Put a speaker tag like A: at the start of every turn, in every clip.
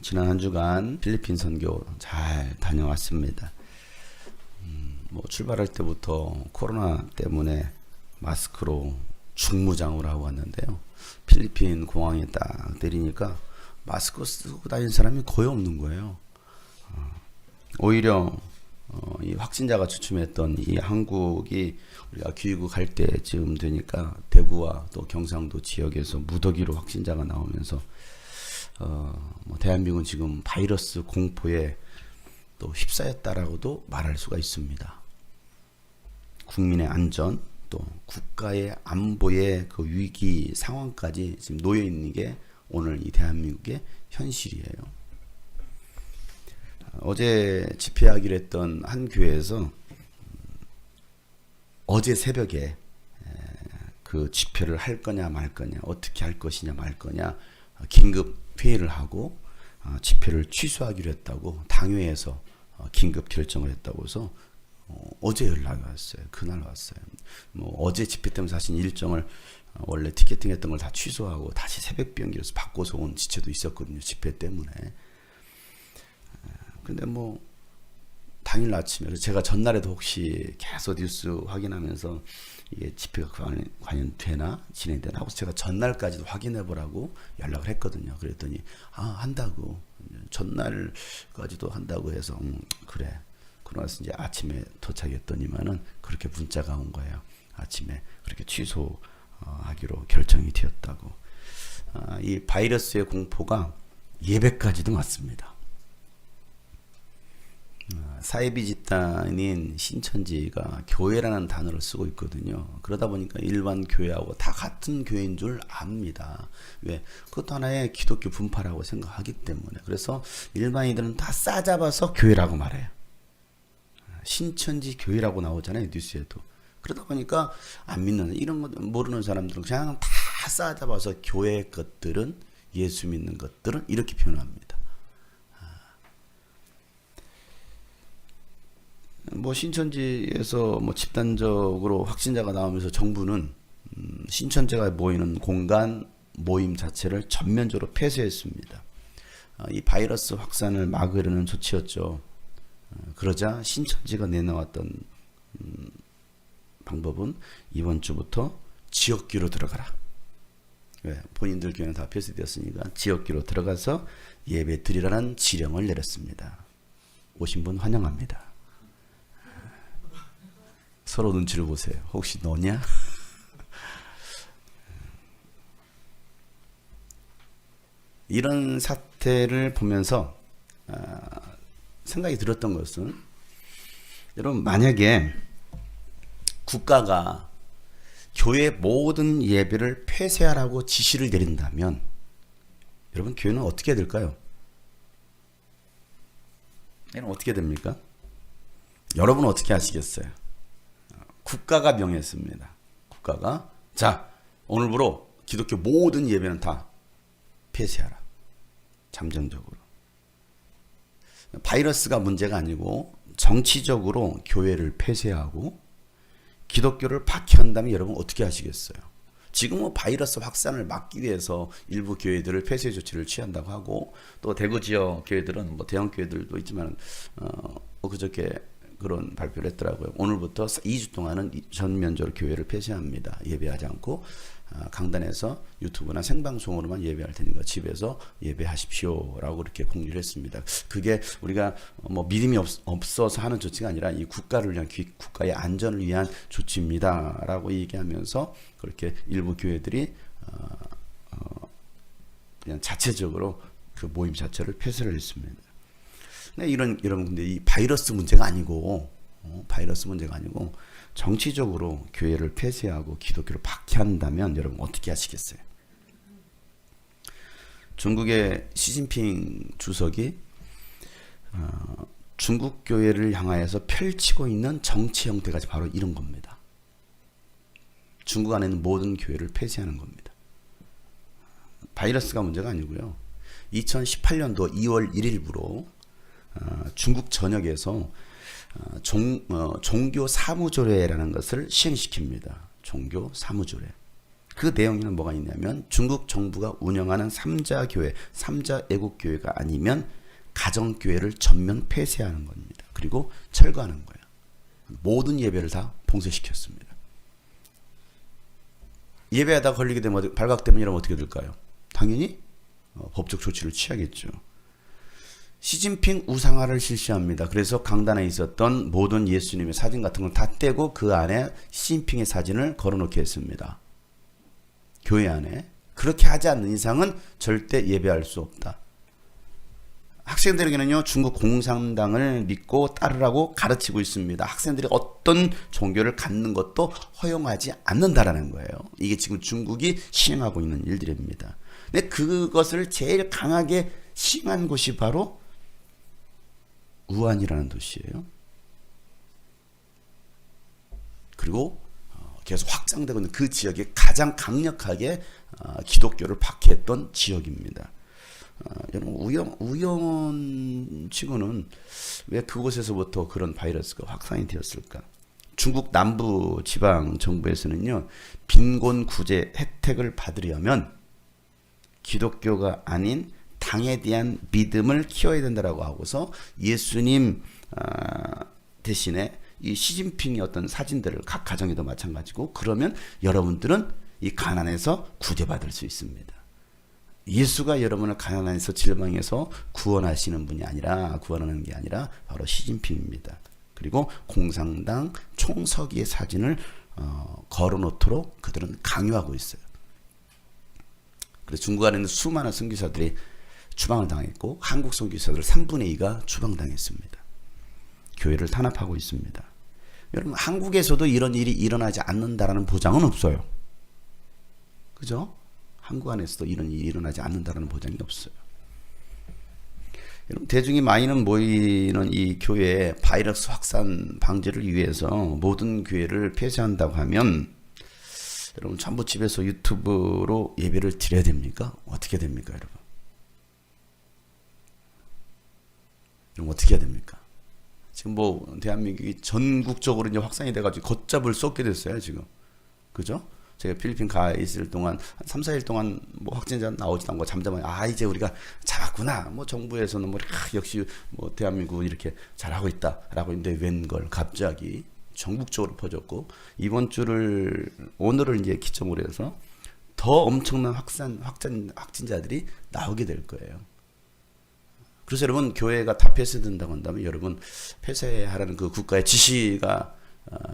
A: 지난 한 주간 필리핀 선교 잘 다녀왔습니다. 출발할 때부터 코로나 때문에 마스크로 중무장을 하고 왔는데요. 필리핀 공항에 딱 내리니까 마스크 쓰고 다니는 사람이 거의 없는 거예요. 오히려 이 확진자가 주춤했던 이 한국이 우리가 귀국 할 때쯤 되니까 대구와 또 경상도 지역에서 무더기로 확진자가 나오면서 대한민국은 지금 바이러스 공포에 또 휩싸였다라고도 말할 수가 있습니다. 국민의 안전 또 국가의 안보의 그 위기 상황까지 지금 놓여 있는 게 오늘 이 대한민국의 현실이에요. 어제 집회하기로 했던 한 교회에서 어제 새벽에 그 집회를 할 거냐 말 거냐, 어떻게 할 것이냐 말 거냐 긴급 회의를 하고 집회를 취소하기로 했다고 당회에서 긴급 결정을 했다고 해서 어제 연락이 왔어요. 그날 왔어요. 어제 집회 때문에 사실 일정을 원래 티켓팅 했던 걸 다 취소하고 다시 새벽 비행기로서 바꿔서 온 지체도 있었거든요. 집회 때문에. 근데 당일 아침에 제가 전날에도 혹시 계속 뉴스 확인하면서 이게 집회가 과연 되나 진행되나 하고 제가 전날까지도 확인해 보라고 연락을 했거든요. 그랬더니 한다고 전날까지도 한다고 해서 그래. 그러면서 이제 아침에 도착했더니만은 그렇게 문자가 온 거예요. 아침에 그렇게 취소하기로 결정이 되었다고. 이 바이러스의 공포가 예배까지도 왔습니다. 사이비 집단인 신천지가 교회라는 단어를 쓰고 있거든요. 그러다 보니까 일반 교회하고 다 같은 교회인 줄 압니다. 왜? 그것도 하나의 기독교 분파라고 생각하기 때문에. 그래서 일반인들은 다 싸잡아서 교회라고 말해요. 신천지 교회라고 나오잖아요, 뉴스에도. 그러다 보니까 안 믿는, 이런 거 모르는 사람들은 그냥 다 싸잡아서 교회 것들은, 예수 믿는 것들은 이렇게 표현합니다. 신천지에서 집단적으로 확진자가 나오면서 정부는 신천지가 모이는 공간 모임 자체를 전면적으로 폐쇄했습니다. 이 바이러스 확산을 막으려는 조치였죠. 그러자 신천지가 내놓았던 방법은 이번 주부터 지역교로 들어가라. 왜? 본인들 교회는 다 폐쇄되었으니까 지역교로 들어가서 예배 드리라는 지령을 내렸습니다. 오신 분 환영합니다. 서로 눈치를 보세요. 혹시 너냐? 이런 사태를 보면서 생각이 들었던 것은, 여러분, 만약에 국가가 교회 모든 예배를 폐쇄하라고 지시를 내린다면 여러분, 교회는 어떻게 해야 될까요? 얘는 어떻게 됩니까? 여러분은 어떻게 하시겠어요? 국가가 명했습니다. 국가가 자, 오늘부로 기독교 모든 예배는 다 폐쇄하라. 잠정적으로. 바이러스가 문제가 아니고 정치적으로 교회를 폐쇄하고 기독교를 박해한다면 여러분 어떻게 하시겠어요? 지금 바이러스 확산을 막기 위해서 일부 교회들을 폐쇄 조치를 취한다고 하고, 또 대구 지역 교회들은 대형 교회들도 있지만 그저께 그런 발표를 했더라고요. 오늘부터 2주 동안은 전면적으로 교회를 폐쇄합니다. 예배하지 않고 강단에서 유튜브나 생방송으로만 예배할 테니까 집에서 예배하십시오 라고 이렇게 공유를 했습니다. 그게 우리가 믿음이 없어서 하는 조치가 아니라 이 국가를 위한, 국가의 안전을 위한 조치입니다 라고 얘기하면서 그렇게 일부 교회들이 그냥 자체적으로 그 모임 자체를 폐쇄를 했습니다. 여러분, 근데 이 바이러스 문제가 아니고, 정치적으로 교회를 폐쇄하고 기독교를 박해한다면 여러분 어떻게 하시겠어요? 중국의 시진핑 주석이 중국 교회를 향하여서 펼치고 있는 정치 형태가 바로 이런 겁니다. 중국 안에 있는 모든 교회를 폐쇄하는 겁니다. 바이러스가 문제가 아니고요. 2018년도 2월 1일부로 중국 전역에서 종교 사무조례라는 것을 시행시킵니다. 종교 사무조례. 그 내용에는 뭐가 있냐면 중국 정부가 운영하는 3자 교회, 3자 애국교회가 아니면 가정교회를 전면 폐쇄하는 겁니다. 그리고 철거하는 거예요. 모든 예배를 다 봉쇄시켰습니다. 예배하다 걸리게 되면 발각되면 이러면 어떻게 될까요? 당연히 법적 조치를 취하겠죠. 시진핑 우상화를 실시합니다. 그래서 강단에 있었던 모든 예수님의 사진 같은 걸 다 떼고 그 안에 시진핑의 사진을 걸어놓게 했습니다. 교회 안에. 그렇게 하지 않는 이상은 절대 예배할 수 없다. 학생들에게는요, 중국 공산당을 믿고 따르라고 가르치고 있습니다. 학생들이 어떤 종교를 갖는 것도 허용하지 않는다라는 거예요. 이게 지금 중국이 시행하고 있는 일들입니다. 근데 그것을 제일 강하게 시행한 곳이 바로 우한이라는 도시예요. 그리고 계속 확장되고 있는 그 지역이 가장 강력하게 기독교를 박해했던 지역입니다. 여러분 우연치고는 왜 그곳에서부터 그런 바이러스가 확산이 되었을까? 중국 남부 지방 정부에서는요, 빈곤 구제 혜택을 받으려면 기독교가 아닌 당에 대한 믿음을 키워야 된다라고 하고서 예수님 대신에 이 시진핑의 어떤 사진들을 각 가정에도 마찬가지고, 그러면 여러분들은 이 가난에서 구제받을 수 있습니다. 예수가 여러분을 가난에서 질방에서 구원하시는 분이 아니라, 구원하는 게 아니라 바로 시진핑입니다. 그리고 공산당 총서기의 사진을 걸어놓도록 그들은 강요하고 있어요. 그래서 중국 안에는 수많은 선교사들이 추방을 당했고 한국 선교사들 3분의 2가 추방당했습니다. 교회를 탄압하고 있습니다. 여러분, 한국에서도 이런 일이 일어나지 않는다라는 보장은 없어요. 그죠? 한국 안에서도 이런 일이 일어나지 않는다라는 보장이 없어요. 여러분, 대중이 많이 모이는 이 교회의 바이러스 확산 방지를 위해서 모든 교회를 폐쇄한다고 하면 여러분, 전부 집에서 유튜브로 예배를 드려야 됩니까? 어떻게 됩니까, 여러분? 그럼 어떻게 해야 됩니까? 지금 뭐 대한민국이 전국적으로 이제 확산이 돼가지고 걷잡을 수 없게 됐어요, 지금. 그죠? 제가 필리핀 가 있을 동안 한 3, 4일 동안 뭐 확진자 나오지도 않고 잠잠하게, 이제 우리가 잡았구나. 뭐 정부에서는 뭐 역시 뭐 대한민국 이렇게 잘하고 있다라고 했는데 웬걸 갑자기 전국적으로 퍼졌고, 이번 주를 오늘을 이제 기점으로 해서 더 엄청난 확진자들이 나오게 될 거예요. 그래서 여러분, 교회가 다 폐쇄된다고 한다면 여러분, 폐쇄하라는 그 국가의 지시가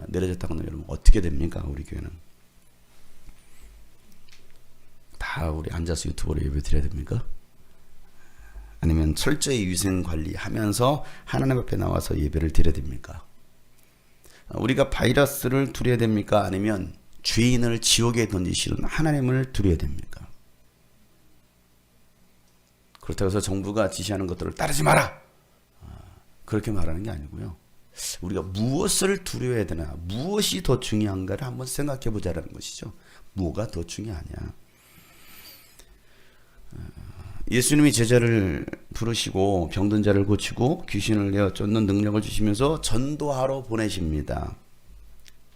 A: 내려졌다고 하면 여러분 어떻게 됩니까? 우리 교회는 다 우리 앉아서 유튜브로 예배 드려야 됩니까? 아니면 철저히 위생 관리하면서 하나님 앞에 나와서 예배를 드려야 됩니까? 우리가 바이러스를 두려야 됩니까? 아니면 죄인을 지옥에 던지시는 하나님을 두려야 됩니까? 그렇다고 해서 정부가 지시하는 것들을 따르지 마라! 그렇게 말하는 게 아니고요. 우리가 무엇을 두려워야 되나, 무엇이 더 중요한가를 한번 생각해 보자라는 것이죠. 뭐가 더 중요하냐. 예수님이 제자를 부르시고 병든 자를 고치고 귀신을 내어 쫓는 능력을 주시면서 전도하러 보내십니다.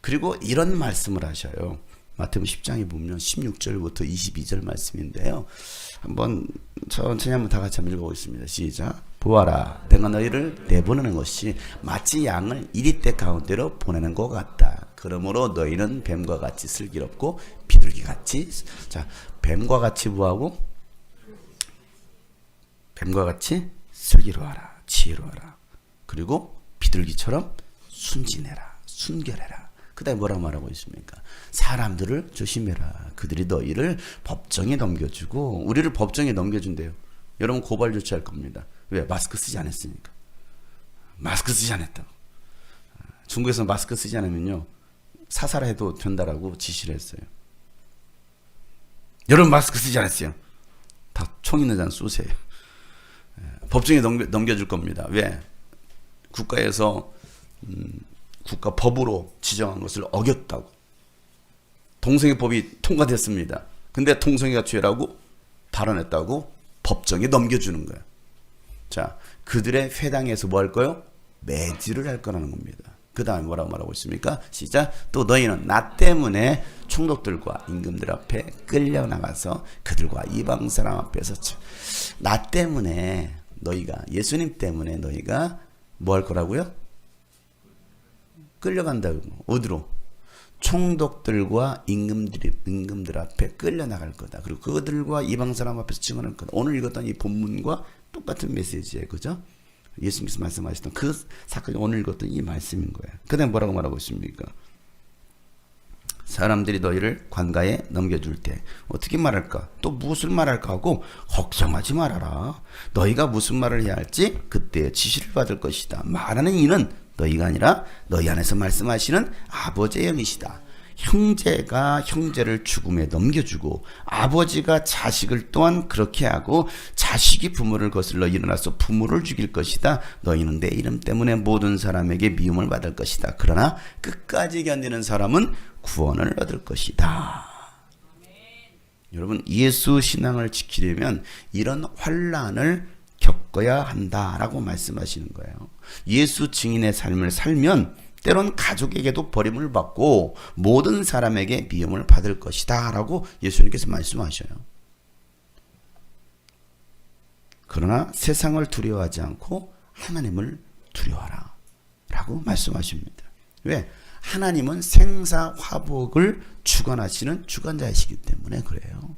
A: 그리고 이런 말씀을 하셔요. 마태복음 10장에 보면 16절부터 22절 말씀인데요. 한번 천천히 한번 다 같이 한번 읽어보겠습니다. 시작. 보아라, 내가 너희를 내보내는 것이 마치 양을 이리떼 가운데로 보내는 것 같다. 그러므로 너희는 뱀과 같이 슬기롭고 비둘기 같이, 자, 뱀과 같이 뭐하고? 뱀과 같이 슬기로하라, 지혜로하라. 그리고 비둘기처럼 순진해라, 순결해라. 그 다음에 뭐라고 말하고 있습니까? 사람들을 조심해라. 그들이 너희를 법정에 넘겨주고, 우리를 법정에 넘겨준대요. 여러분, 고발 조치할 겁니다. 왜? 마스크 쓰지 않았으니까. 마스크 쓰지 않았다고. 중국에서 마스크 쓰지 않으면요, 사살해도 된다라고 지시를 했어요. 여러분, 마스크 쓰지 않았어요. 다 총 있는 잔 쏘세요. 법정에 넘겨줄 겁니다. 왜? 국가에서 국가 법으로 지정한 것을 어겼다고. 동성애 법이 통과됐습니다. 근데 동성애가 죄라고 발언했다고 법정에 넘겨주는 거예요. 자, 그들의 회당에서 뭐 할 거요? 매질을 할 거라는 겁니다. 그 다음에 뭐라고 말하고 있습니까? 시작. 또 너희는 나 때문에 총독들과 임금들 앞에 끌려나가서 그들과 이방 사람 앞에서 나 때문에 너희가 예수님 때문에 너희가 뭐 할 거라고요? 끌려간다고. 어디로? 총독들과 임금들 앞에 끌려나갈 거다. 그리고 그들과 이방 사람 앞에서 증언할 거다. 오늘 읽었던 이 본문과 똑같은 메시지예요. 그죠? 예수님께서 말씀하셨던 그 사건이 오늘 읽었던 이 말씀인 거예요. 그 다음에 뭐라고 말하고 있습니까? 사람들이 너희를 관가에 넘겨줄 때 어떻게 말할까? 또 무엇을 말할까 하고 걱정하지 말아라. 너희가 무슨 말을 해야 할지 그때 지시를 받을 것이다. 말하는 이는 너희가 아니라 너희 안에서 말씀하시는 아버지의 영이시다. 형제가 형제를 죽음에 넘겨주고 아버지가 자식을 또한 그렇게 하고 자식이 부모를 거슬러 일어나서 부모를 죽일 것이다. 너희는 내 이름 때문에 모든 사람에게 미움을 받을 것이다. 그러나 끝까지 견디는 사람은 구원을 얻을 것이다. 여러분, 예수 신앙을 지키려면 이런 환난을 겪어야 한다라고 말씀하시는 거예요. 예수 증인의 삶을 살면 때론 가족에게도 버림을 받고 모든 사람에게 미움을 받을 것이다 라고 예수님께서 말씀하셔요. 그러나 세상을 두려워하지 않고 하나님을 두려워하라 라고 말씀하십니다. 왜? 하나님은 생사화복을 주관하시는 주관자이시기 때문에 그래요.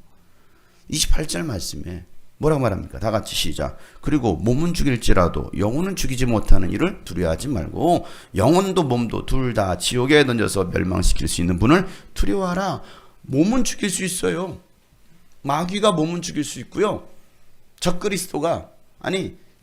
A: 28절 말씀에 뭐라고 말합니까? 다 같이 시작. 그리고 몸은 죽일지라도 영혼은 죽이지 못하는 일을 두려워하지 말고 영혼도 몸도 둘 다 지옥에 던져서 멸망시킬 수 있는 분을 두려워하라. 몸은 죽일 수 있어요. 마귀가 몸은 죽일 수 있고요. 적그리스도가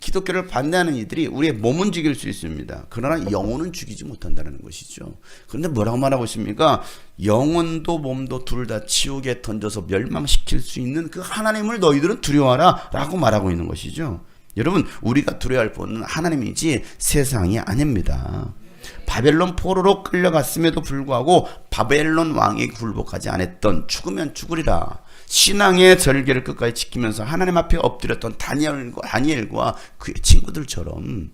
A: 기독교를 반대하는 이들이 우리의 몸은 죽일 수 있습니다. 그러나 영혼은 죽이지 못한다는 것이죠. 그런데 뭐라고 말하고 있습니까? 영혼도 몸도 둘 다 지옥에 던져서 멸망시킬 수 있는 그 하나님을 너희들은 두려워하라 라고 말하고 있는 것이죠. 여러분, 우리가 두려워할 분은 하나님이지 세상이 아닙니다. 바벨론 포로로 끌려갔음에도 불구하고 바벨론 왕에게 굴복하지 않았던 죽으면 죽으리라 신앙의 절개를 끝까지 지키면서 하나님 앞에 엎드렸던 다니엘과 그의 친구들처럼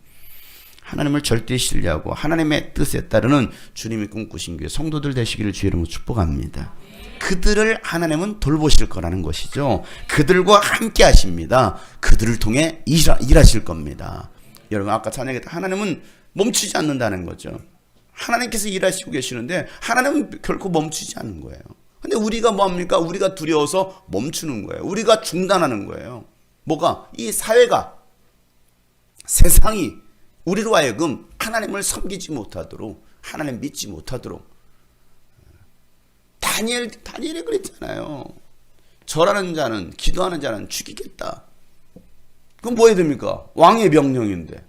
A: 하나님을 절대 신뢰하고 하나님의 뜻에 따르는 주님이 꿈꾸신 교회 성도들 되시기를 주의 이름으로 축복합니다. 그들을 하나님은 돌보실 거라는 것이죠. 그들과 함께 하십니다. 그들을 통해 일하실 겁니다. 여러분, 아까 찬양했던 하나님은 멈추지 않는다는 거죠. 하나님께서 일하시고 계시는데 하나님은 결코 멈추지 않는 거예요. 근데 우리가 뭡니까? 우리가 두려워서 멈추는 거예요. 우리가 중단하는 거예요. 뭐가? 이 사회가, 세상이 우리로 하여금 하나님을 섬기지 못하도록, 하나님 믿지 못하도록. 다니엘이 그랬잖아요. 절하는 자는, 기도하는 자는 죽이겠다. 그럼 뭐 해야 됩니까? 왕의 명령인데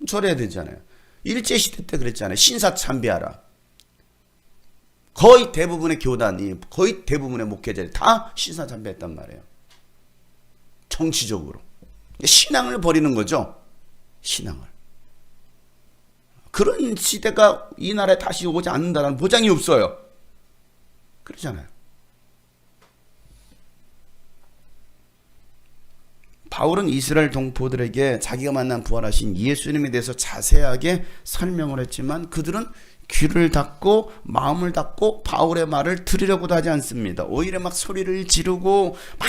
A: 절해야 되잖아요. 일제시대 때 그랬잖아요. 신사참배하라. 거의 대부분의 교단이, 거의 대부분의 목회자들이 다 신사참배했단 말이에요. 정치적으로. 신앙을 버리는 거죠. 신앙을. 그런 시대가 이 나라에 다시 오지 않는다는 보장이 없어요. 그러잖아요. 바울은 이스라엘 동포들에게 자기가 만난 부활하신 예수님에 대해서 자세하게 설명을 했지만 그들은 귀를 닫고 마음을 닫고 바울의 말을 들으려고도 하지 않습니다. 오히려 막 소리를 지르고 막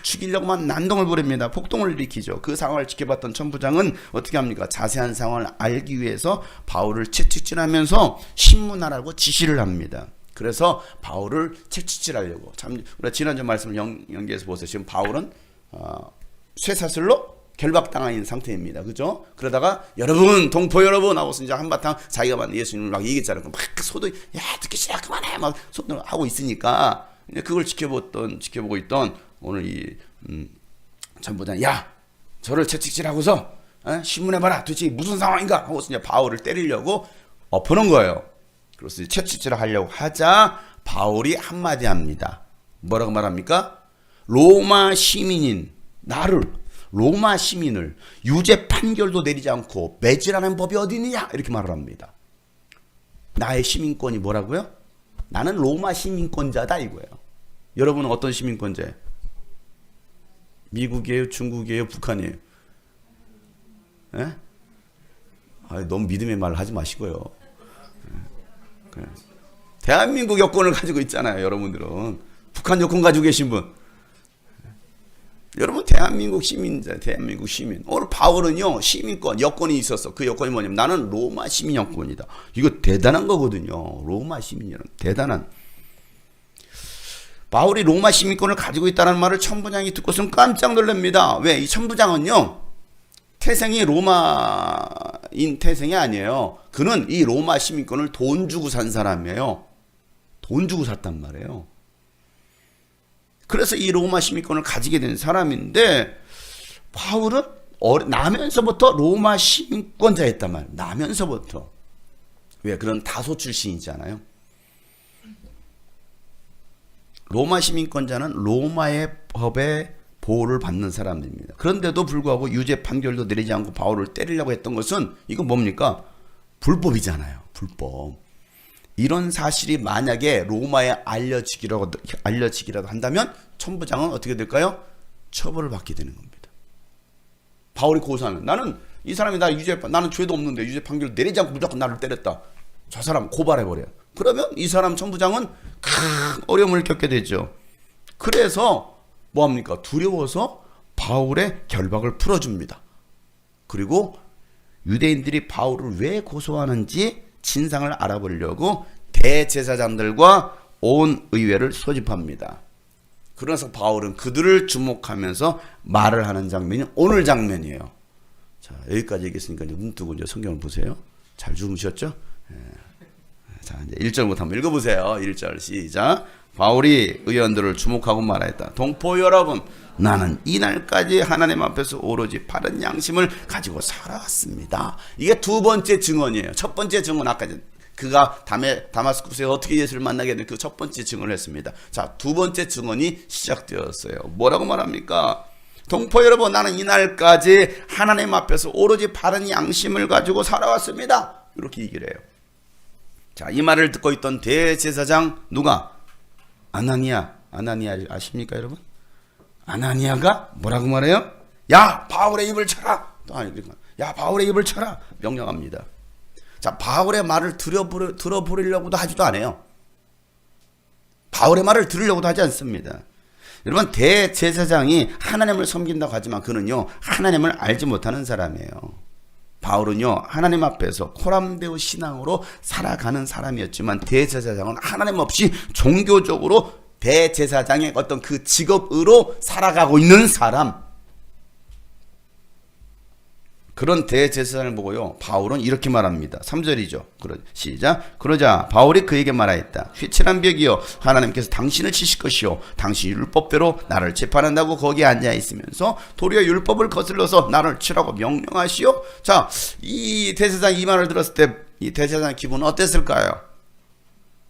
A: 죽이려고만 난동을 부립니다. 폭동을 일으키죠. 그 상황을 지켜봤던 천부장은 어떻게 합니까? 자세한 상황을 알기 위해서 바울을 채찍질하면서 신문하라고 지시를 합니다. 그래서 바울을 채찍질하려고. 참, 우리가 지난주 말씀을 연계해서 보세요. 지금 바울은 쇠사슬로 결박당한 상태입니다. 그죠? 그러다가 여러분, 동포 여러분 하고서 이제 한바탕 자기가 만난 예수님을 막 얘기했잖아요. 막 소도, 야, 듣기 싫어, 그만해! 막 손을 하고 있으니까, 그걸 지켜보고 있던 오늘 이, 전부장, 야! 저를 채찍질하고서, 신문해봐라! 도대체 무슨 상황인가? 하고서 이제 바울을 때리려고 엎어놓은 거예요. 그래서 채찍질을 하려고 하자, 바울이 한마디 합니다. 뭐라고 말합니까? 로마 시민인 나를, 로마 시민을 유죄 판결도 내리지 않고 매질하는 법이 어디 있느냐 이렇게 말을 합니다. 나의 시민권이 뭐라고요? 나는 로마 시민권자다 이거예요. 여러분은 어떤 시민권자예요? 미국이에요? 중국이에요? 북한이에요? 예? 너무 믿음의 말을 하지 마시고요. 대한민국 여권을 가지고 있잖아요. 여러분들은 북한 여권 가지고 계신 분, 여러분 대한민국 시민자, 대한민국 시민. 오늘 바울은요 시민권 여권이 있었어. 그 여권이 뭐냐면 나는 로마 시민 여권이다. 이거 대단한 거거든요. 로마 시민이란 대단한. 바울이 로마 시민권을 가지고 있다는 말을 천부장이 듣고서는 깜짝 놀랍니다. 왜? 이 천부장은요 태생이 로마인 태생이 아니에요. 그는 이 로마 시민권을 돈 주고 산 사람이에요. 돈 주고 샀단 말이에요. 그래서 이 로마 시민권을 가지게 된 사람인데 바울은 나면서부터 로마 시민권자였단 말이에요. 나면서부터. 왜? 그런 다소 출신이잖아요. 로마 시민권자는 로마의 법에 보호를 받는 사람들입니다. 그런데도 불구하고 유죄 판결도 내리지 않고 바울을 때리려고 했던 것은 이건 뭡니까? 불법이잖아요. 불법. 이런 사실이 만약에 로마에 알려지기라도 한다면 천부장은 어떻게 될까요? 처벌을 받게 되는 겁니다. 바울이 고소하면 나는 이 사람이 나는 죄도 없는데 유죄 판결을 내리지 않고 무조건 나를 때렸다. 저 사람 고발해버려요. 그러면 이 사람 천부장은 큰 어려움을 겪게 되죠. 그래서 뭐합니까? 두려워서 바울의 결박을 풀어줍니다. 그리고 유대인들이 바울을 왜 고소하는지 진상을 알아보려고 대제사장들과 온 의회를 소집합니다. 그래서 바울은 그들을 주목하면서 말을 하는 장면이 오늘 장면이에요. 자, 여기까지 얘기했으니까 이제 눈 뜨고 이제 성경을 보세요. 잘 주무셨죠? 예. 자, 이제 1절부터 한번 읽어보세요. 1절 시작. 바울이 의원들을 주목하고 말하였다. 동포 여러분, 나는 이날까지 하나님 앞에서 오로지 바른 양심을 가지고 살아왔습니다. 이게 두 번째 증언이에요. 첫 번째 증언 아까 그가 다마스쿠스에서 어떻게 예수를 만나게 된 그 첫 번째 증언을 했습니다. 자, 두 번째 증언이 시작되었어요. 뭐라고 말합니까? 동포 여러분, 나는 이날까지 하나님 앞에서 오로지 바른 양심을 가지고 살아왔습니다. 이렇게 얘기를 해요. 자, 이 말을 듣고 있던 대제사장 누가? 아나니아 아십니까 여러분? 아나니아가 뭐라고 말해요? 야, 바울의 입을 쳐라. 야, 바울의 입을 쳐라. 명령합니다. 자, 바울의 말을 들어보려고도 하지도 않아요. 바울의 말을 들으려고도 하지 않습니다. 여러분, 대제사장이 하나님을 섬긴다고 하지만 그는요 하나님을 알지 못하는 사람이에요. 바울은요 하나님 앞에서 코람데오 신앙으로 살아가는 사람이었지만 대제사장은 하나님 없이 종교적으로 대제사장의 어떤 그 직업으로 살아가고 있는 사람, 그런 대제사장을 보고요 바울은 이렇게 말합니다. 3절이죠. 시작. 그러자 바울이 그에게 말하였다. 휘칠한 벽이요, 하나님께서 당신을 치실 것이요, 당신이 율법대로 나를 재판한다고 거기에 앉아 있으면서 도리어 율법을 거슬러서 나를 치라고 명령하시오. 자, 이 대제사장 이 말을 들었을 때 이 대제사장의 기분은 어땠을까요?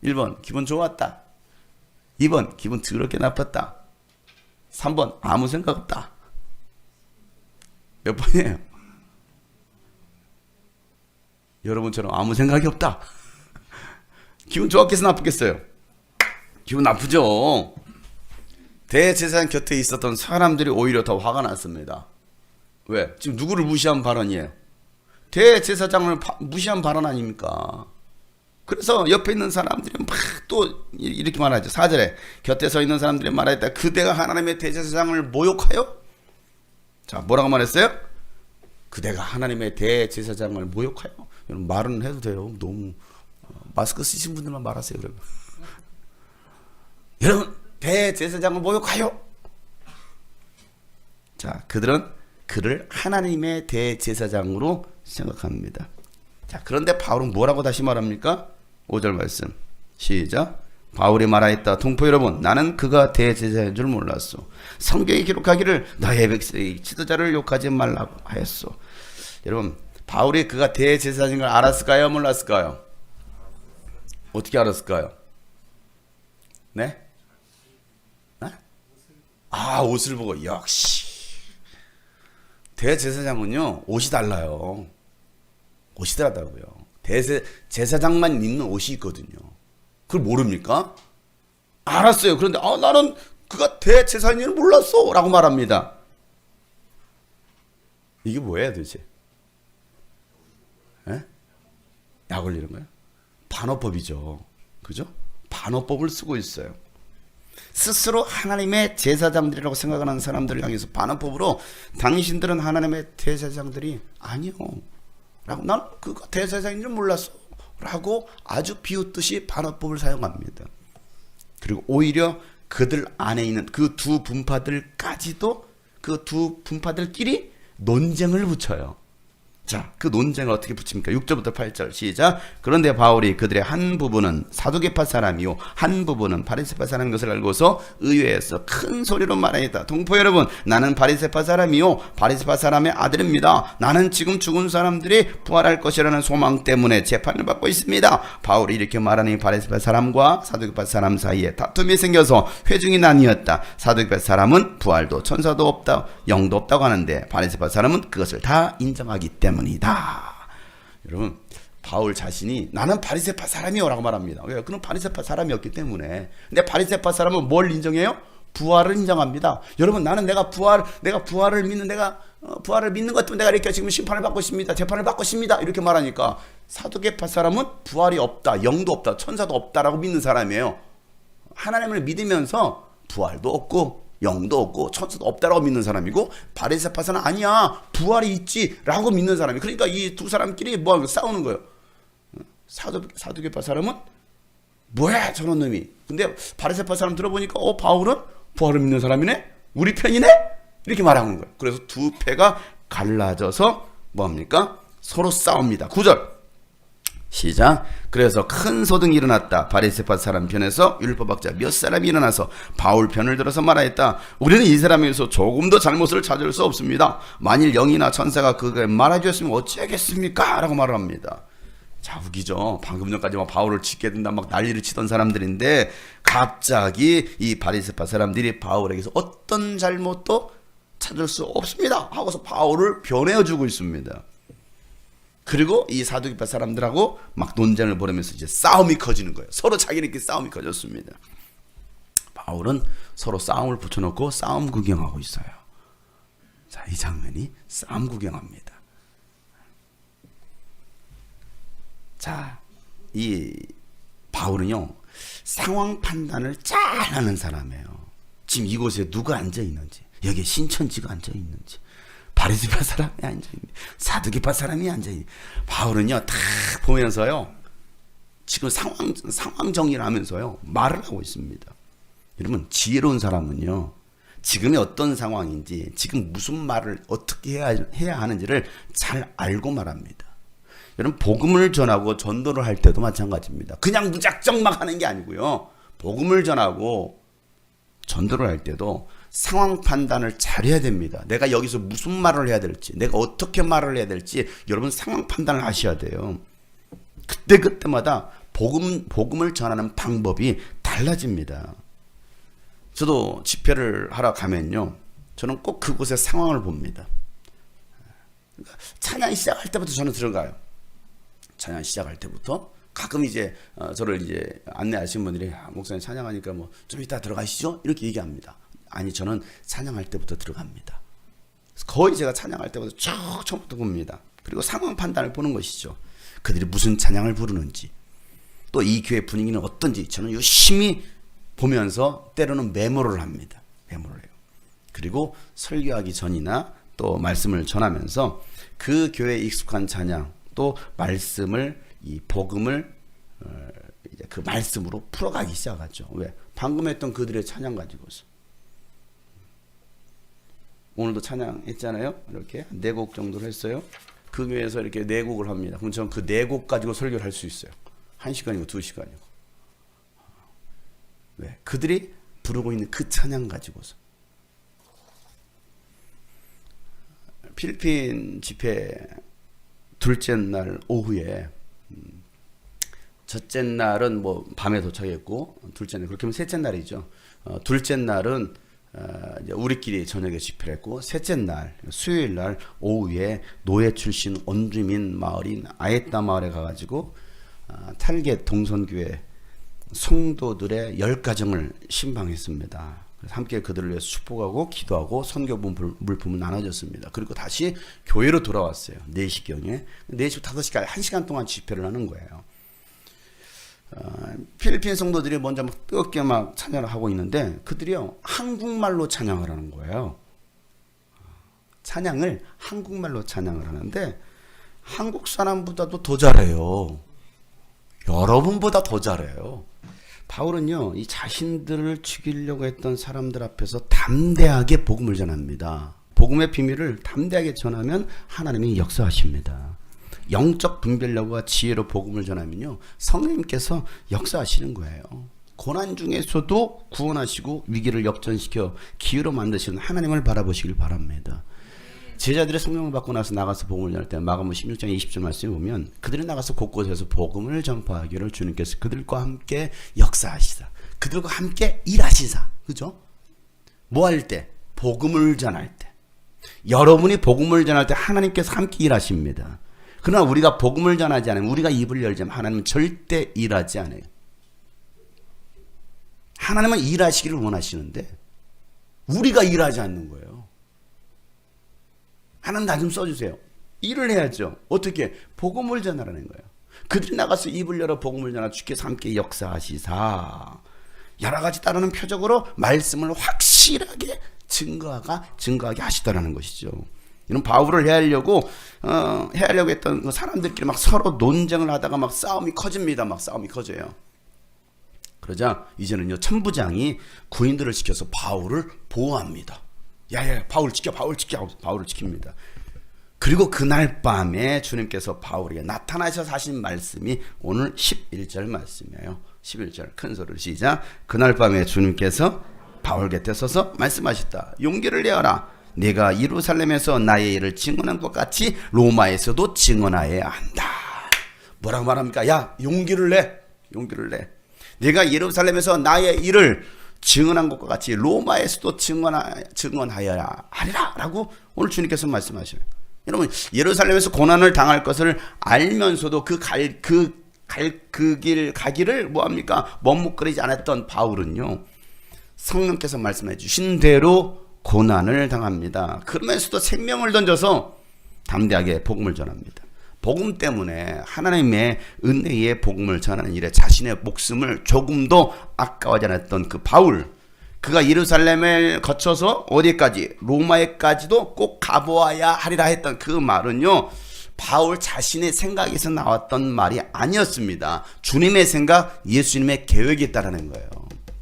A: 1번 기분 좋았다. 2번 기분 더럽게 나빴다. 3번 아무 생각 없다. 몇 번이에요? 여러분처럼 아무 생각이 없다. 기분 좋았겠어, 나쁘겠어요? 기분 나쁘죠. 대제사장 곁에 있었던 사람들이 오히려 더 화가 났습니다. 왜? 지금 누구를 무시한 발언이에요? 대제사장을 무시한 발언 아닙니까? 그래서 옆에 있는 사람들이 막 또 이렇게 말하죠. 4절에 곁에 서 있는 사람들이 말했다. 그대가 하나님의 대제사장을 모욕하여? 자, 뭐라고 말했어요? 그대가 하나님의 대제사장을 모욕하여? 여러분, 말은 해도 돼요. 너무 마스크 쓰신 분들만 말하세요. 그러면. 여러분, 대제사장을 모욕하여? 자, 그들은 그를 하나님의 대제사장으로 생각합니다. 자, 그런데 바울은 뭐라고 다시 말합니까? 5절 말씀 시작. 바울이 말하였다. 동포 여러분, 나는 그가 대제사장인 줄 몰랐소. 성경이 기록하기를 너의 백성의 지도자를 욕하지 말라고 하였소. 여러분, 바울이 그가 대제사장인 걸 알았을까요? 몰랐을까요? 어떻게 알았을까요? 네? 아, 옷을 보고. 역시 대제사장은요 옷이 달라요. 옷이 다르다고요. 제사장만 입는 옷이 있거든요. 그걸 모릅니까? 알았어요. 그런데 나는 그가 대제사장인 줄 몰랐어 라고 말합니다. 이게 뭐예요 도대체? 약 올리는 거예요? 반어법이죠. 그죠? 반어법을 쓰고 있어요. 스스로 하나님의 제사장들이라고 생각하는 사람들을 향해서 반어법으로 당신들은 하나님의 제사장들이 아니요 라고, 난 그거 대제사장인 줄 몰랐어 라고 아주 비웃듯이 반어법을 사용합니다. 그리고 오히려 그들 안에 있는 그 두 분파들까지도 그 두 분파들끼리 논쟁을 붙여요. 자, 그 논쟁을 어떻게 붙입니까? 6절부터 8절 시작. 그런데 바울이 그들의 한 부분은 사두개파 사람이요 한 부분은 바리새파 사람인 것을 알고서 의회에서 큰 소리로 말하였다. 동포 여러분, 나는 바리새파 사람이요 바리새파 사람의 아들입니다. 나는 지금 죽은 사람들이 부활할 것이라는 소망 때문에 재판을 받고 있습니다. 바울이 이렇게 말하니 바리새파 사람과 사두개파 사람 사이에 다툼이 생겨서 회중이 나뉘었다. 사두개파 사람은 부활도 천사도 없다, 영도 없다고 하는데 바리새파 사람은 그것을 다 인정하기 때문이다. 여러분, 바울 자신이 나는 바리새파 사람이요 라고 말합니다. 왜? 그는 바리새파 사람이었기 때문에. 근데 바리새파 사람은 뭘 인정해요? 부활을 인정합니다. 여러분, 나는 내가 부활을 믿는 부활을 믿는 것 때문에 내가 이렇게 지금 심판을 받고 있습니다. 재판을 받고 있습니다. 이렇게 말하니까 사두개파 사람은 부활이 없다, 영도 없다, 천사도 없다라고 믿는 사람이에요. 하나님을 믿으면서 부활도 없고 영도 없고 천사도 없다라고 믿는 사람이고, 바리새파사는 아니야 부활이 있지 라고 믿는 사람이. 그러니까 이 두 사람끼리 뭐 싸우는 거예요. 사두개파 사람은 뭐야 저런 놈이, 근데 바리새파 사람 들어보니까 바울은 부활을 믿는 사람이네, 우리 편이네, 이렇게 말하는 거예요. 그래서 두 패가 갈라져서 뭡니까? 서로 싸웁니다. 9절 시작. 그래서 큰 소동이 일어났다. 바리새파 사람 편에서 율법학자 몇 사람이 일어나서 바울 편을 들어서 말하였다. 우리는 이 사람에게서 조금도 잘못을 찾을 수 없습니다. 만일 영이나 천사가 그게 말해주었으면 어찌하겠습니까? 라고 말을 합니다. 자, 웃기죠. 방금 전까지 막 바울을 치게 된다 막 난리를 치던 사람들인데 갑자기 이 바리새파 사람들이 바울에게서 어떤 잘못도 찾을 수 없습니다 하고서 바울을 변해주고 있습니다. 그리고 이 사두개파 사람들하고 막 논쟁을 벌이면서 이제 싸움이 커지는 거예요. 서로 자기네끼리 싸움이 커졌습니다. 바울은 서로 싸움을 붙여놓고 싸움 구경하고 있어요. 자, 이 장면이 싸움 구경합니다. 자, 이 바울은요 상황 판단을 잘 하는 사람이에요. 지금 이곳에 누가 앉아 있는지, 여기에 신천지가 앉아 있는지, 바리새파 사람이 앉아있네, 사두개파 사람이 앉아있네. 바울은요 딱 보면서요 지금 상황 정리를 하면서요 말을 하고 있습니다. 여러분, 지혜로운 사람은요 지금이 어떤 상황인지, 지금 무슨 말을 어떻게 해야 하는지를 잘 알고 말합니다. 여러분, 복음을 전하고 전도를 할 때도 마찬가지입니다. 그냥 무작정 막 하는 게 아니고요, 복음을 전하고 전도를 할 때도 상황 판단을 잘해야 됩니다. 내가 여기서 무슨 말을 해야 될지, 내가 어떻게 말을 해야 될지 여러분 상황 판단을 하셔야 돼요. 그때마다 복음을 전하는 방법이 달라집니다. 저도 집회를 하러 가면요 저는 꼭 그곳의 상황을 봅니다. 찬양 시작할 때부터 저는 들어가요. 찬양 시작할 때부터 가끔 이제 저를 이제 안내하신 분들이 목사님 찬양하니까 뭐 좀 이따 들어가시죠 이렇게 얘기합니다. 아니, 저는 찬양할 때부터 들어갑니다. 거의 제가 찬양할 때부터 쭉 처음부터 봅니다. 그리고 상황 판단을 보는 것이죠. 그들이 무슨 찬양을 부르는지, 또 이 교회 분위기는 어떤지 저는 열심히 보면서 때로는 메모를 합니다. 메모를 해요. 그리고 설교하기 전이나 또 말씀을 전하면서 그 교회에 익숙한 찬양, 또 말씀을, 이 복음을 이제 그 말씀으로 풀어가기 시작하죠. 왜? 방금 했던 그들의 찬양 가지고서. 오늘도 찬양했잖아요. 이렇게 4곡 정도를 했어요. 그 교회에서 이렇게 4곡을 합니다. 그럼 저는 그 4곡 가지고 설교를 할 수 있어요. 1시간이고 2시간이고. 왜? 그들이 부르고 있는 그 찬양 가지고서. 필리핀 집회 둘째 날 오후에, 첫째 날은 뭐 밤에 도착했고, 둘째 날, 그렇게 하면 셋째 날이죠. 둘째 날은 우리끼리 저녁에 집회를 했고, 셋째 날 수요일 날 오후에 노예 출신 원주민 마을인 아에따 마을에 가가지고 탈겟 동선교회 성도들의 10가정을 신방했습니다. 그래서 함께 그들을 위해서 축복하고 기도하고 선교 물품을 나눠줬습니다. 그리고 다시 교회로 돌아왔어요. 4시경에 4시부터 5시까지 1시간 동안 집회를 하는 거예요. 필리핀 성도들이 먼저 막 뜨겁게 막 찬양을 하고 있는데 그들이요 한국말로 찬양을 하는 거예요. 찬양을 한국말로 찬양을 하는데 한국 사람보다도 더 잘해요. 여러분보다 더 잘해요. 바울은요 이 자신들을 죽이려고 했던 사람들 앞에서 담대하게 복음을 전합니다. 복음의 비밀을 담대하게 전하면 하나님이 역사하십니다. 영적 분별력과 지혜로 복음을 전하면요 성령님께서 역사하시는 거예요. 고난 중에서도 구원하시고 위기를 역전시켜 기회로 만드시는 하나님을 바라보시길 바랍니다. 제자들의 성령을 받고 나서 나가서 복음을 전할 때 마가복음 16장 20절 말씀에 보면 그들이 나가서 곳곳에서 복음을 전파하기를 주님께서 그들과 함께 역사하시사 그들과 함께 일하시사. 그죠? 뭐 할 때? 복음을 전할 때. 여러분이 복음을 전할 때 하나님께서 함께 일하십니다. 그러나 우리가 복음을 전하지 않으면 우리가 입을 열자면 하나님은 절대 일하지 않아요. 하나님은 일하시기를 원하시는데 우리가 일하지 않는 거예요. 하나님 나 좀 써주세요. 일을 해야죠. 어떻게? 복음을 전하라는 거예요. 그들이 나가서 입을 열어 복음을 전하 주께서 함께 역사하시사 여러 가지 따르는 표적으로 말씀을 확실하게 증거하게 하시더라는 것이죠. 이런 바울을 해하려고 했던 그 사람들끼리 막 서로 논쟁을 하다가 막 싸움이 커집니다. 막 싸움이 커져요. 그러자 이제는요 천부장이 군인들을 시켜서 바울을 보호합니다. 야야 바울 지켜 바울을 지킵니다. 그리고 그날 밤에 주님께서 바울에게 나타나셔서 하신 말씀이 오늘 11절 말씀이에요. 11절 큰 소리로 시작. 그날 밤에 주님께서 바울 곁에 서서 말씀하셨다. 용기를 내어라. 내가 예루살렘에서 나의 일을 증언한 것 같이 로마에서도 증언하여야 한다. 뭐라고 말합니까? 야 용기를 내. 내가 예루살렘에서 나의 일을 증언한 것과 같이 로마에서도 증언하여야 하리라 라고 오늘 주님께서 말씀하셔요. 여러분 예루살렘에서 고난을 당할 것을 알면서도 그 길 가기를 뭐합니까? 머뭇거리지 않았던 바울은요 성령께서 말씀해 주신 대로 고난을 당합니다. 그러면서도 생명을 던져서 담대하게 복음을 전합니다. 복음 때문에 하나님의 은혜의 복음을 전하는 일에 자신의 목숨을 조금도 아까워하지 않았던 그 바울, 그가 예루살렘을 거쳐서 어디까지? 로마에까지도 꼭 가보아야 하리라 했던 그 말은요 바울 자신의 생각에서 나왔던 말이 아니었습니다. 주님의 생각, 예수님의 계획이 있다라는 거예요.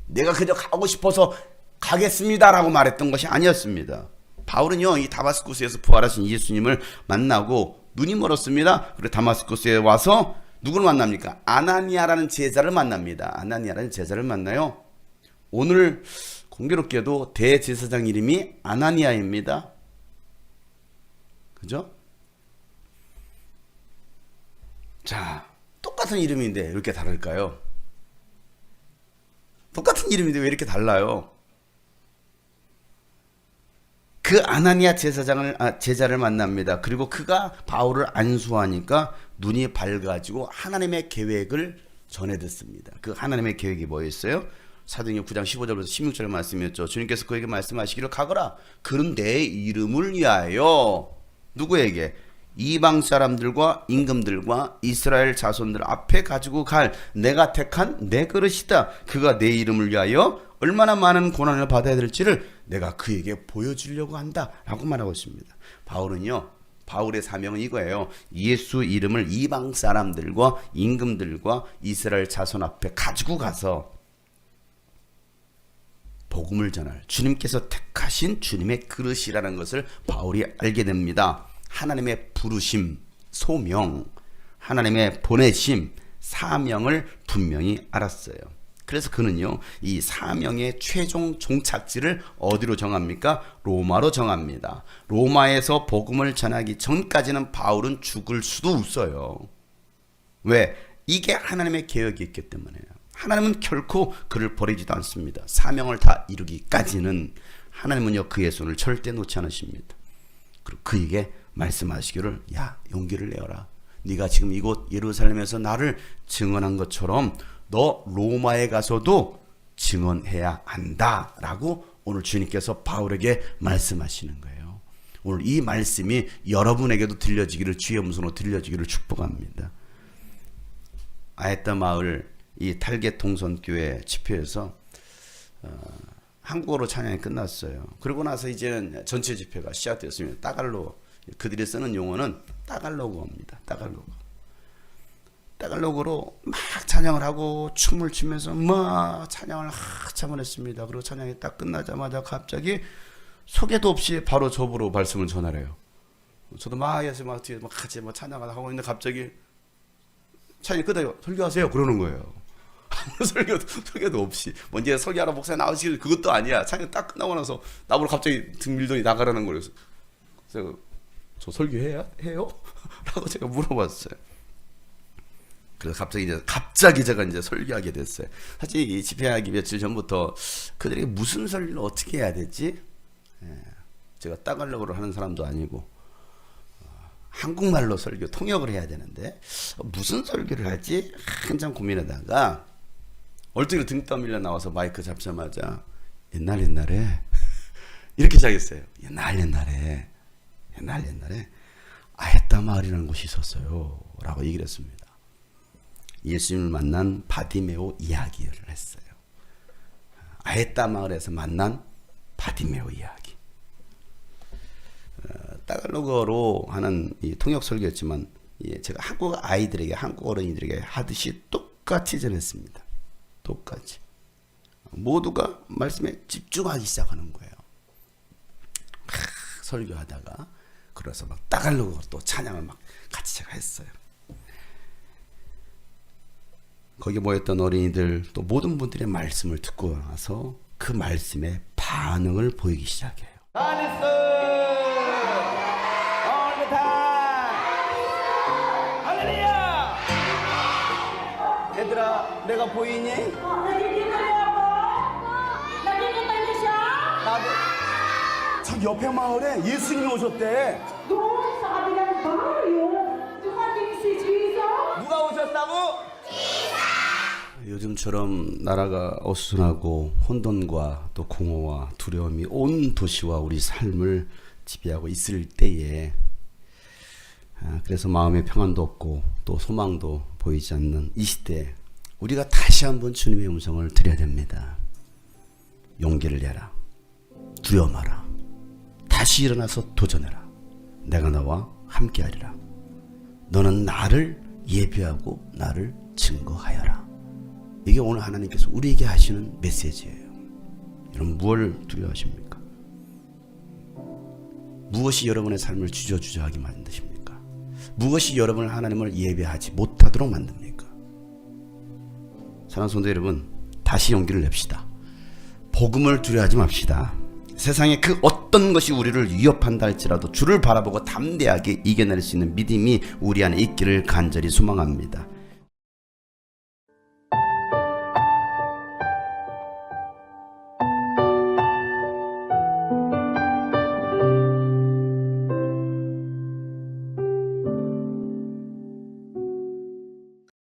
A: 내가 그저 가고 싶어서 가겠습니다라고 말했던 것이 아니었습니다. 바울은요 이 다마스쿠스에서 부활하신 예수님을 만나고 눈이 멀었습니다. 그리고 다마스쿠스에 와서 누구를 만납니까? 아나니아라는 제자를 만납니다. 아나니아라는 제자를 만나요. 오늘 공교롭게도 대제사장 이름이 아나니아입니다. 그죠? 자, 똑같은 이름인데 왜 이렇게 다를까요? 똑같은 이름인데 왜 이렇게 달라요? 그 아나니아 제자를 만납니다. 그리고 그가 바울을 안수하니까 눈이 밝아지고 하나님의 계획을 전해 듣습니다. 그 하나님의 계획이 뭐였어요? 사도행전 9장 15절부터 16절 말씀이었죠. 주님께서 그에게 말씀하시기를 가거라. 그는 내 이름을 위하여 누구에게? 이방 사람들과 임금들과 이스라엘 자손들 앞에 가지고 갈 내가 택한 내 그릇이다. 그가 내 이름을 위하여 얼마나 많은 고난을 받아야 될지를 내가 그에게 보여주려고 한다 라고 말하고 있습니다. 바울은요 바울의 사명은 이거예요. 예수 이름을 이방 사람들과 임금들과 이스라엘 자손 앞에 가지고 가서 복음을 전할 주님께서 택하신 주님의 그릇이라는 것을 바울이 알게 됩니다. 하나님의 부르심, 소명, 하나님의 보내심, 사명을 분명히 알았어요. 그래서 그는요 이 사명의 최종 종착지를 어디로 정합니까? 로마로 정합니다. 로마에서 복음을 전하기 전까지는 바울은 죽을 수도 없어요. 왜? 이게 하나님의 계획이 있기 때문에요. 하나님은 결코 그를 버리지도 않습니다. 사명을 다 이루기까지는 하나님은요 그의 손을 절대 놓지 않으십니다. 그리고 그에게 말씀하시기를 야 용기를 내어라. 네가 지금 이곳 예루살렘에서 나를 증언한 것처럼 너 로마에 가서도 증언해야 한다 라고 오늘 주님께서 바울에게 말씀하시는 거예요. 오늘 이 말씀이 여러분에게도 들려지기를 주의 음성으로 들려지기를 축복합니다. 아에따 마을 이 달개 동선교회 집회에서 한국어로 찬양이 끝났어요. 그러고 나서 이제는 전체 집회가 시작되었습니다. 따갈로, 그들이 쓰는 용어는 따갈로그입니다. 따갈로그로 막 찬양을 하고 춤을 추면서 막 찬양을 한참을 했습니다. 그리고 찬양이 딱 끝나자마자 갑자기 소개도 없이 바로 저보러 말씀을 전하래요. 저도 막 해서 막 뒤에 막 같이 막 찬양을 하고 있는데 갑자기 찬양이 끝나요. 설교하세요. 그러는 거예요. 설교도 없이. 먼저 설교하러 목사님 나오시길 그것도 아니야. 찬양 딱 끝나고 나서 나보고 갑자기 등 밀더니 나가라는 거예요. 그래서 저 설교해요? 라고 제가 물어봤어요. 그래서 갑자기 제가 이제 설교하게 됐어요. 사실 이 집회하기 며칠 전부터 그들에게 무슨 설교를 어떻게 해야 되지? 제가 따갈로그로 하는 사람도 아니고 한국말로 설교 통역을 해야 되는데 무슨 설교를 할지 한참 고민하다가 얼떨결에 등 떠밀려 나와서 마이크 잡자마자 옛날에 이렇게 시작했어요. 옛날에 아에따 마을이라는 곳이 있었어요 라고 얘기를 했습니다. 예수님을 만난 바디메오 이야기를 했어요. 아에따 마을에서 만난 바디메오 이야기. 따갈로그로 하는 이 통역 설교였지만 제가 한국 아이들에게, 한국 어린이들에게 하듯이 똑같이 전했습니다. 똑같이. 모두가 말씀에 집중하기 시작하는 거예요. 설교하다가 그래서 막 따갈로그로 또 찬양을 막 같이 제가 했어요. 거기 모였던 어린이들 또 모든 분들의 말씀을 듣고 나서 그 말씀에 반응을 보이기 시작해요.
B: 얘들아, 내가 보이니? 나도. 저 옆에 마을에 예수님이 오셨대. 누가 오셨다고?
A: 요즘처럼 나라가 어수선하고 혼돈과 또 공허와 두려움이 온 도시와 우리 삶을 지배하고 있을 때에 그래서 마음의 평안도 없고 또 소망도 보이지 않는 이 시대에 우리가 다시 한번 주님의 음성을 드려야 됩니다. 용기를 내라. 두려워 마라. 다시 일어나서 도전해라. 내가 너와 함께하리라. 너는 나를 예비하고 나를 증거하여라. 이게 오늘 하나님께서 우리에게 하시는 메시지예요. 여러분 무엇을 두려워하십니까? 무엇이 여러분의 삶을 주저주저하게 만드십니까? 무엇이 여러분을 하나님을 예배하지 못하도록 만듭니까? 사랑하는 성도 여러분, 다시 용기를 냅시다. 복음을 두려워하지 맙시다. 세상에 그 어떤 것이 우리를 위협한다 할지라도 주를 바라보고 담대하게 이겨낼 수 있는 믿음이 우리 안에 있기를 간절히 소망합니다.